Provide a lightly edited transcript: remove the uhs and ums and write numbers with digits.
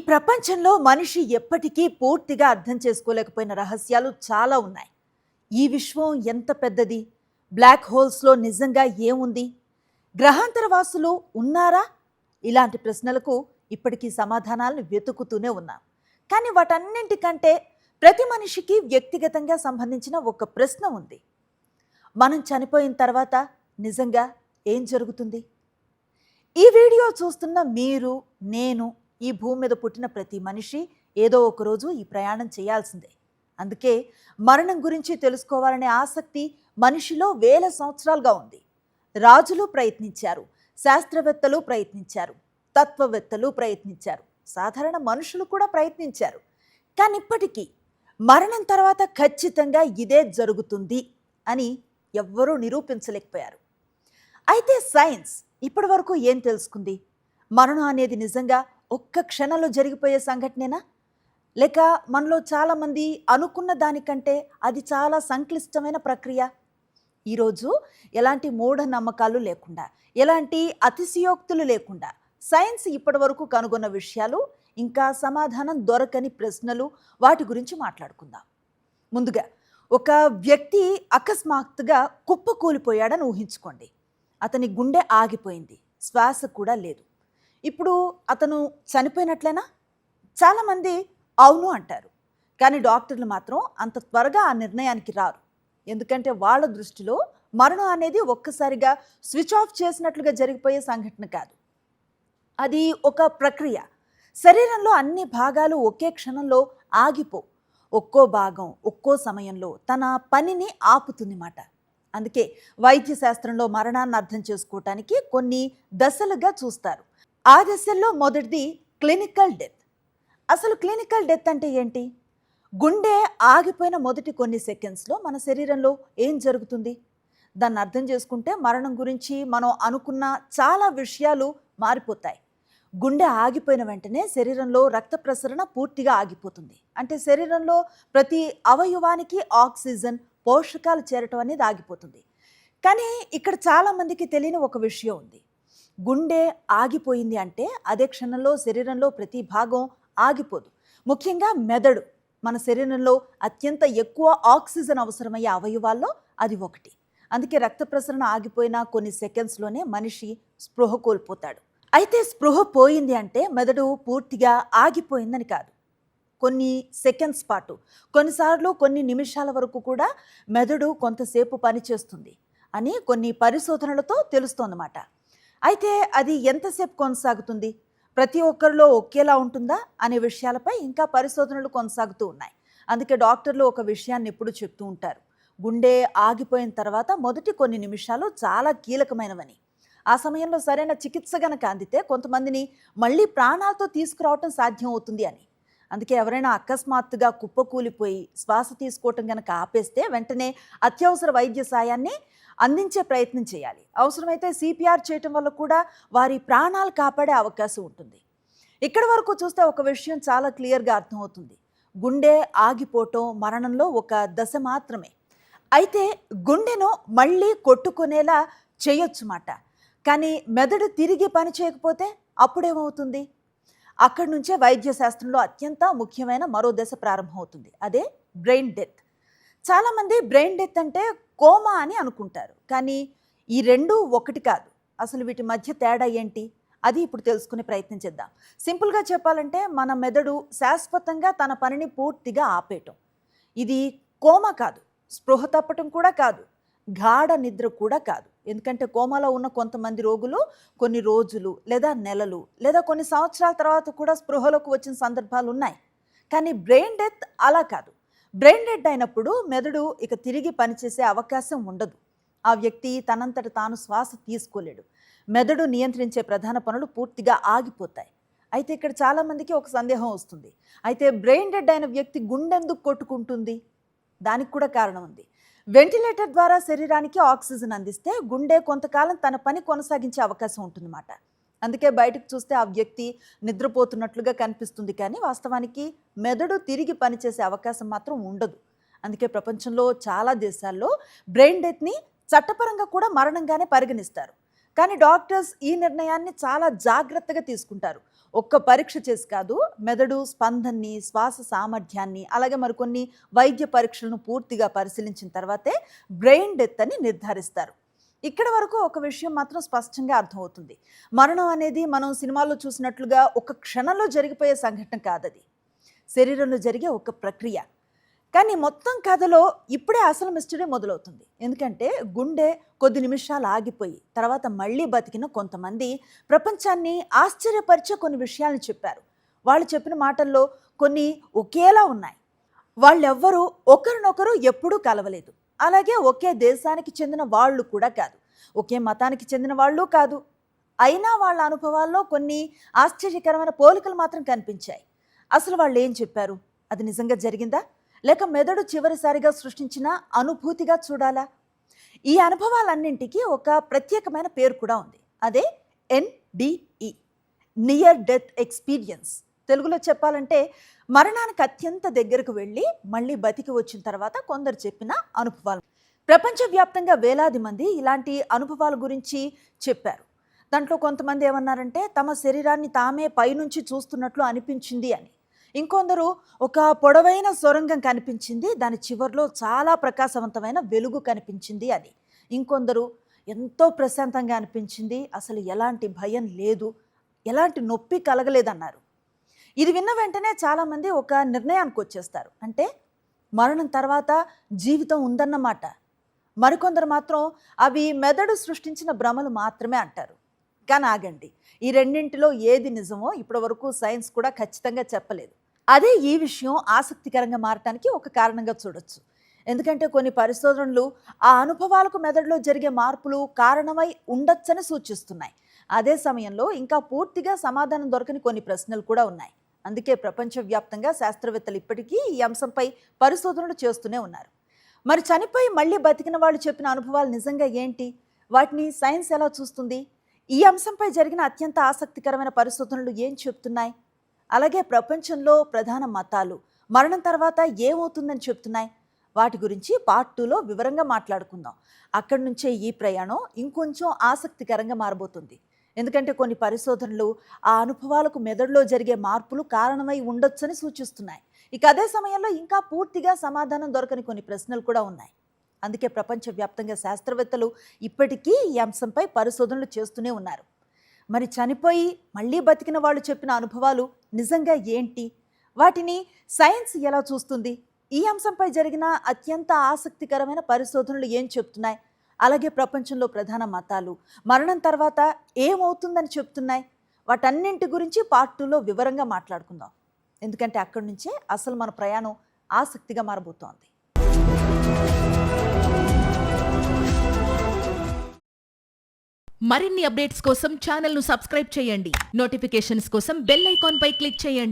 ప్రపంచంలో మనిషి ఎప్పటికీ పూర్తిగా అర్థం చేసుకోలేకపోయిన రహస్యాలు చాలా ఉన్నాయి. ఈ విశ్వం ఎంత పెద్దది? బ్లాక్ హోల్స్‌లో నిజంగా ఏముంది? గ్రహాంతర వాసులు ఉన్నారా? ఇలాంటి ప్రశ్నలకు ఇప్పటికీ సమాధానాలను వెతుకుతూనే ఉన్నాం. కానీ వాటన్నింటికంటే ప్రతి మనిషికి వ్యక్తిగతంగా సంబంధించిన ఒక ప్రశ్న ఉంది. మనం చనిపోయిన తర్వాత నిజంగా ఏం జరుగుతుంది? ఈ వీడియో చూస్తున్న మీరు, నేను, ఈ భూమి మీద పుట్టిన ప్రతి మనిషి ఏదో ఒకరోజు ఈ ప్రయాణం చేయాల్సిందే. అందుకే మరణం గురించి తెలుసుకోవాలనే ఆసక్తి మనిషిలో వేల సంవత్సరాలుగా ఉంది. రాజులు ప్రయత్నించారు, శాస్త్రవేత్తలు ప్రయత్నించారు, తత్వవేత్తలు ప్రయత్నించారు, సాధారణ మనుషులు కూడా ప్రయత్నించారు. కానీ ఇప్పటికీ మరణం తర్వాత ఖచ్చితంగా ఇదే జరుగుతుంది అని ఎవ్వరూ నిరూపించలేకపోయారు. అయితే సైన్స్ ఇప్పటి వరకు ఏం తెలుసుకుంది? మరణం అనేది నిజంగా ఒక్క క్షణంలో జరిగిపోయే సంఘటనేనా? లేక మనలో చాలామంది అనుకున్న దానికంటే అది చాలా సంక్లిష్టమైన ప్రక్రియ? ఈరోజు ఎలాంటి మూఢనమ్మకాలు లేకుండా, ఎలాంటి అతిశయోక్తులు లేకుండా సైన్స్ ఇప్పటి వరకు కనుగొన్న విషయాలు, ఇంకా సమాధానం దొరకని ప్రశ్నలు, వాటి గురించి మాట్లాడుకుందాం. ముందుగా, ఒక వ్యక్తి అకస్మాత్తుగా కుప్పకూలిపోయాడని ఊహించుకోండి. అతని గుండె ఆగిపోయింది, శ్వాస కూడా లేదు. ఇప్పుడు అతను చనిపోయినట్లేనా? చాలామంది అవును అంటారు. కానీ డాక్టర్లు మాత్రం అంత త్వరగా ఆ నిర్ణయానికి రారు. ఎందుకంటే వాళ్ళ దృష్టిలో మరణం అనేది ఒక్కసారిగా స్విచ్ ఆఫ్ చేసినట్లుగా జరిగిపోయే సంఘటన కాదు. అది ఒక ప్రక్రియ. శరీరంలో అన్ని భాగాలు ఒకే క్షణంలో ఆగిపో, ఒక్కో భాగం ఒక్కో సమయంలో తన పనిని ఆపుతుందిమాట. అందుకే వైద్య శాస్త్రంలో మరణాన్ని అర్థం చేసుకోవటానికి కొన్ని దశలుగా చూస్తారు. ఆ దశల్లో మొదటిది క్లినికల్ డెత్. అసలు క్లినికల్ డెత్ అంటే ఏంటి? గుండె ఆగిపోయిన మొదటి కొన్ని సెకండ్స్లో మన శరీరంలో ఏం జరుగుతుంది? దాన్ని అర్థం చేసుకుంటే మరణం గురించి మనం అనుకున్న చాలా విషయాలు మారిపోతాయి. గుండె ఆగిపోయిన వెంటనే శరీరంలో రక్త ప్రసరణ పూర్తిగా ఆగిపోతుంది. అంటే శరీరంలో ప్రతి అవయవానికి ఆక్సిజన్, పోషకాలు చేరటం అనేది ఆగిపోతుంది. కానీ ఇక్కడ చాలామందికి తెలియని ఒక విషయం ఉంది. గుండె ఆగిపోయింది అంటే అదే క్షణంలో శరీరంలో ప్రతి భాగం ఆగిపోదు. ముఖ్యంగా మెదడు మన శరీరంలో అత్యంత ఎక్కువ ఆక్సిజన్ అవసరమయ్యే అవయవాల్లో అది ఒకటి. అందుకే రక్త ప్రసరణ ఆగిపోయిన కొన్ని సెకండ్స్లోనే మనిషి స్పృహ కోల్పోతాడు. అయితే స్పృహ పోయింది అంటే మెదడు పూర్తిగా ఆగిపోయిందని కాదు. కొన్ని సెకండ్స్ పాటు, కొన్నిసార్లు కొన్ని నిమిషాల వరకు కూడా మెదడు కొంతసేపు పనిచేస్తుంది అని కొన్ని పరిశోధనలతో తెలుస్తోందన్నమాట. అయితే అది ఎంతసేపు కొనసాగుతుంది, ప్రతి ఒక్కరిలో ఒకేలా ఉంటుందా అనే విషయాలపై ఇంకా పరిశోధనలు కొనసాగుతూ ఉన్నాయి. అందుకే డాక్టర్లు ఒక విషయాన్ని ఎప్పుడు చెప్తూ ఉంటారు. గుండె ఆగిపోయిన తర్వాత మొదటి కొన్ని నిమిషాలు చాలా కీలకమైనవని. ఆ సమయంలో సరైన చికిత్స గనక అందితే కొంతమందిని మళ్ళీ ప్రాణాలతో తీసుకురావటం సాధ్యం అవుతుంది అని. అందుకే ఎవరైనా అకస్మాత్తుగా కుప్పకూలిపోయి శ్వాస తీసుకోవటం గనక ఆపేస్తే వెంటనే అత్యవసర వైద్య సాయాన్ని అందించే ప్రయత్నం చేయాలి. అవసరమైతే సిపిఆర్ చేయటం వల్ల కూడా వారి ప్రాణాలు కాపాడే అవకాశం ఉంటుంది. ఇక్కడి వరకు చూస్తే ఒక విషయం చాలా క్లియర్గా అర్థమవుతుంది. గుండె ఆగిపోవటం మరణంలో ఒక దశ మాత్రమే. అయితే గుండెను మళ్ళీ కొట్టుకునేలా చేయొచ్చు మాట. కానీ మెదడు తిరిగి పని చేయకపోతే అప్పుడేమవుతుంది? అక్కడి నుంచే వైద్య శాస్త్రంలో అత్యంత ముఖ్యమైన మరో దశ ప్రారంభమవుతుంది. అదే బ్రెయిన్ డెత్. చాలామంది బ్రెయిన్ డెత్ అంటే కోమా అని అనుకుంటారు. కానీ ఈ రెండు ఒకటి కాదు. అసలు వీటి మధ్య తేడా ఏంటి? అది ఇప్పుడు తెలుసుకునే ప్రయత్నం చేద్దాం. సింపుల్గా చెప్పాలంటే మన మెదడు శాశ్వతంగా తన పనిని పూర్తిగా ఆపేయటం. ఇది కోమా కాదు, స్పృహ తప్పటం కూడా కాదు, గాఢ నిద్ర కూడా కాదు. ఎందుకంటే కోమాలో ఉన్న కొంతమంది రోగులు కొన్ని రోజులు లేదా నెలలు లేదా కొన్ని సంవత్సరాల తర్వాత కూడా స్పృహలోకి వచ్చిన సందర్భాలు ఉన్నాయి. కానీ బ్రెయిన్ డెత్ అలా కాదు. బ్రెయిన్ డెడ్ అయినప్పుడు మెదడు ఇక తిరిగి పనిచేసే అవకాశం ఉండదు. ఆ వ్యక్తి తనంతట తాను శ్వాస తీసుకోలేడు. మెదడు నియంత్రించే ప్రధాన పనులు పూర్తిగా ఆగిపోతాయి. అయితే ఇక్కడ చాలామందికి ఒక సందేహం వస్తుంది. అయితే బ్రెయిన్ డెడ్ అయిన వ్యక్తి గుండెందుకు కొట్టుకుంటుంది? దానికి కూడా కారణం ఉంది. వెంటిలేటర్ ద్వారా శరీరానికి ఆక్సిజన్ అందిస్తే గుండె కొంతకాలం తన పని కొనసాగించే అవకాశం ఉంటుందన్నమాట. అందుకే బయటకు చూస్తే ఆ వ్యక్తి నిద్రపోతున్నట్లుగా కనిపిస్తుంది. కానీ వాస్తవానికి మెదడు తిరిగి పనిచేసే అవకాశం మాత్రం ఉండదు. అందుకే ప్రపంచంలో చాలా దేశాల్లో బ్రెయిన్ డెత్ని చట్టపరంగా కూడా మరణంగానే పరిగణిస్తారు. కానీ డాక్టర్స్ ఈ నిర్ణయాన్ని చాలా జాగ్రత్తగా తీసుకుంటారు. ఒక్క పరీక్ష చేసి కాదు, మెదడు స్పందనని, శ్వాస సామర్థ్యాన్ని, అలాగే మరికొన్ని వైద్య పరీక్షలను పూర్తిగా పరిశీలించిన తర్వాతే బ్రెయిన్ డెత్ అని నిర్ధారిస్తారు. ఇక్కడ వరకు ఒక విషయం మాత్రం స్పష్టంగా అర్థమవుతుంది. మరణం అనేది మనం సినిమాల్లో చూసినట్లుగా ఒక క్షణంలో జరిగిపోయే సంఘటన కాదది. శరీరంలో జరిగే ఒక ప్రక్రియ. కానీ మొత్తం కథలో ఇప్పుడే అసలు మిస్టరీ మొదలవుతుంది. ఎందుకంటే గుండె కొద్ది నిమిషాలు ఆగిపోయి తర్వాత మళ్ళీ బతికిన కొంతమంది ప్రపంచాన్ని ఆశ్చర్యపరిచే కొన్ని విషయాలను చెప్పారు. వాళ్ళు చెప్పిన మాటల్లో కొన్ని ఒకేలా ఉన్నాయి. వాళ్ళెవ్వరూ ఒకరినొకరు ఎప్పుడూ కలవలేదు. అలాగే ఒకే దేశానికి చెందిన వాళ్ళు కూడా కాదు, ఒకే మతానికి చెందిన వాళ్ళు కాదు. అయినా వాళ్ళ అనుభవాల్లో కొన్ని ఆశ్చర్యకరమైన పోలికలు మాత్రం కనిపించాయి. అసలు వాళ్ళు ఏం చెప్పారు? అది నిజంగా జరిగిందా, లేక మెదడు చివరిసారిగా సృష్టించిన అనుభూతిగా చూడాలా? ఈ అనుభవాలన్నింటికీ ఒక ప్రత్యేకమైన పేరు కూడా ఉంది. అదే NDE, నియర్ డెత్ ఎక్స్పీరియన్స్. తెలుగులో చెప్పాలంటే మరణానికి అత్యంత దగ్గరకు వెళ్ళి మళ్ళీ బతికి వచ్చిన తర్వాత కొందరు చెప్పిన అనుభవాలు. ప్రపంచవ్యాప్తంగా వేలాది మంది ఇలాంటి అనుభవాల గురించి చెప్పారు. దాంట్లో కొంతమంది ఏమన్నారంటే తమ శరీరాన్ని తామే పైనుంచి చూస్తున్నట్లు అనిపించింది అని. ఇంకొందరు ఒక పొడవైన సొరంగం కనిపించింది, దాని చివర్లో చాలా ప్రకాశవంతమైన వెలుగు కనిపించింది అని. ఇంకొందరు ఎంతో ప్రశాంతంగా అనిపించింది, అసలు ఎలాంటి భయం లేదు, ఎలాంటి నొప్పి కలగలేదన్నారు. ఇది విన్న వెంటనే చాలామంది ఒక నిర్ణయానికి వచ్చేస్తారు. అంటే మరణం తర్వాత జీవితం ఉందన్నమాట. మరికొందరు మాత్రం అవి మెదడు సృష్టించిన భ్రమలు మాత్రమే అంటారు. కానీ ఆగండి, ఈ రెండింటిలో ఏది నిజమో ఇప్పటి వరకు సైన్స్ కూడా ఖచ్చితంగా చెప్పలేదు. అదే ఈ విషయం ఆసక్తికరంగా మారటానికి ఒక కారణంగా చూడొచ్చు. ఎందుకంటే కొన్ని పరిశోధనలు ఆ అనుభవాలకు మెదడులో జరిగే మార్పులు కారణమై ఉండొచ్చని సూచిస్తున్నాయి. అదే సమయంలో ఇంకా పూర్తిగా సమాధానం దొరకని కొన్ని ప్రశ్నలు కూడా ఉన్నాయి. అందుకే ప్రపంచవ్యాప్తంగా శాస్త్రవేత్తలు ఇప్పటికీ ఈ అంశంపై పరిశోధనలు చేస్తూనే ఉన్నారు. మరి చనిపోయి మళ్ళీ బతికిన వాళ్ళు చెప్పిన అనుభవాలు నిజంగా ఏంటి? వాటిని సైన్స్ ఎలా చూస్తుంది? ఈ అంశంపై జరిగిన అత్యంత ఆసక్తికరమైన పరిశోధనలు ఏం చెప్తున్నాయి? అలాగే ప్రపంచంలో ప్రధాన మతాలు మరణం తర్వాత ఏమవుతుందని చెప్తున్నాయి? వాటి గురించి పార్ట్ 2లో వివరంగా మాట్లాడుకుందాం. అక్కడి నుంచే ఈ ప్రయాణం ఇంకొంచెం ఆసక్తికరంగా మారబోతుంది. ఎందుకంటే కొన్ని పరిశోధనలు ఆ అనుభవాలకు మెదడులో జరిగే మార్పులు కారణమై ఉండొచ్చని సూచిస్తున్నాయి. ఇక అదే సమయంలో ఇంకా పూర్తిగా సమాధానం దొరకని కొన్ని ప్రశ్నలు కూడా ఉన్నాయి. అందుకే ప్రపంచవ్యాప్తంగా శాస్త్రవేత్తలు ఇప్పటికీ ఈ అంశంపై పరిశోధనలు చేస్తూనే ఉన్నారు. మరి చనిపోయి మళ్ళీ బతికిన వాళ్ళు చెప్పిన అనుభవాలు నిజంగా ఏంటి? వాటిని సైన్స్ ఎలా చూస్తుంది? ఈ అంశంపై జరిగిన అత్యంత ఆసక్తికరమైన పరిశోధనలు ఏం చెప్తున్నాయి? అలాగే ప్రపంచంలో ప్రధాన మతాలు మరణం తర్వాత ఏమవుతుందని చెప్తున్నాయి? వాటన్నింటి గురించి పార్ట్ 2లో వివరంగా మాట్లాడుకుందాం. ఎందుకంటే అక్కడి నుంచే అసలు మన ప్రయాణం ఆసక్తిగా మారబోతోంది. మరిన్ని అప్డేట్స్ కోసం ఛానల్ను సబ్స్క్రైబ్ చేయండి. నోటిఫికేషన్స్ కోసం బెల్ ఐకాన్ పై క్లిక్ చేయండి.